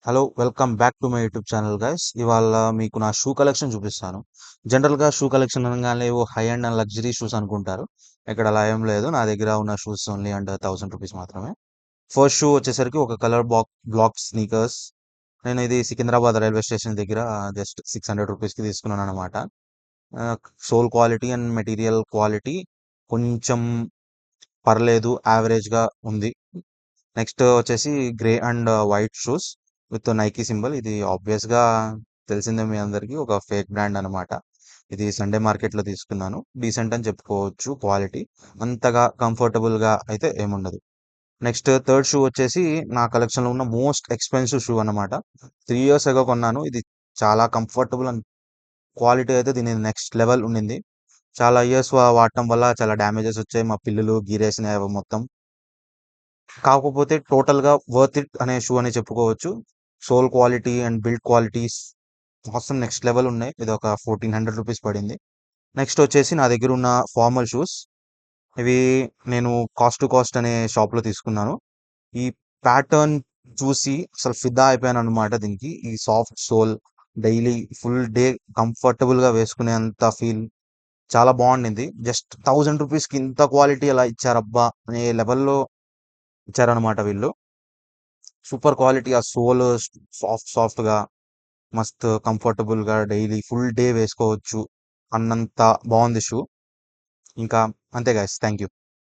Hello! Welcome back to my YouTube channel guys. ఇవాళ మీకు నా షూ కలెక్షన్ చూపిస్తాను. జనరల్‌గా షూ కలెక్షన్ అనంగానే ఓ high end and luxury shoes అనుకుంటారు. ఇక్కడ అలా ఏం లేదు. నా దగ్గర ఉన్న షూస్ ఓన్లీ అండర్ ₹1000 మాత్రమే. ఫస్ట్ షూ వచ్చేసరికి ఒక కలర్ బ్లాక్ స్నీకర్స్. నేను ఇది సికింద్రాబాద్ రైల్వే స్టేషన్ దగ్గర జస్ట్ ₹600కి తీసుకున్నాననమాట. Ah, sole quality and material quality కొంచెం పర్లేదు, యావరేజ్‌గా ఉంది. నెక్స్ట్ వచ్చేసి grey and white shoes with Nike symbol. ఇది ఆబ్వియస్‌గా తెలిసిందే మీ అందరికీ. ఒక ఫేక్ బ్రాండ్ అనమాట. ఇది సండే మార్కెట్‌లో తీసుకున్నాను. డీసెంట్ అని చెప్పుకోవచ్చు క్వాలిటీ. అంతగా కంఫర్టబుల్‌గా అయితే ఏముండదు. నెక్స్ట్ థర్డ్ షూ వచ్చేసి నా కలెక్షన్‌లో ఉన్న మోస్ట్ ఎక్స్‌పెన్సివ్ షూ అనమాట. 3 ఇయర్స్ ఎగో కొన్నాను. ఇది చాలా కంఫర్టబుల్ అండ్ క్వాలిటీ అయితే దీని నెక్స్ట్ లెవెల్ ఉండింది. చాలా ఇయర్స్ వాడటం వల్ల చాలా డ్యామేజెస్ వచ్చాయి. మా పిల్లులు గీరేసినాయి అవి మొత్తం. కాకపోతే టోటల్‌గా వర్త్ ఇట్ అనే షూ అని చెప్పుకోవచ్చు. Sole quality and build qualities మొత్తం నెక్స్ట్ లెవెల్ ఉన్నాయి. ఇదొక ₹1400 పడింది. నెక్స్ట్ వచ్చేసి నా దగ్గరున్న ఫార్మల్ షూస్. ఇవి నేను కాస్ట్ టు కాస్ట్ అనే షాప్‌లో తీసుకున్నాను. ఈ ప్యాటర్న్ చూసి అసలు ఫిదా అయిపోయాననమాట దీనికి. ఈ soft sole daily full day కంఫర్టబుల్‌గా వేసుకునేంత ఫీల్ చాలా బావుండింది. జస్ట్ ₹1000కి ఇంత క్వాలిటీ ఎలా ఇచ్చారబ్బా! అనే లెవెల్‌లో ఇచ్చారనమాట వీళ్ళు. సూపర్ క్వాలిటీ ఆ సోల్ సాఫ్ట్‌గా మస్తు కంఫర్టబుల్‌గా డైలీ ఫుల్ డే వేసుకోవచ్చు అన్నంత బావుంది షూ. ఇంకా అంతే గైస్. Thank you.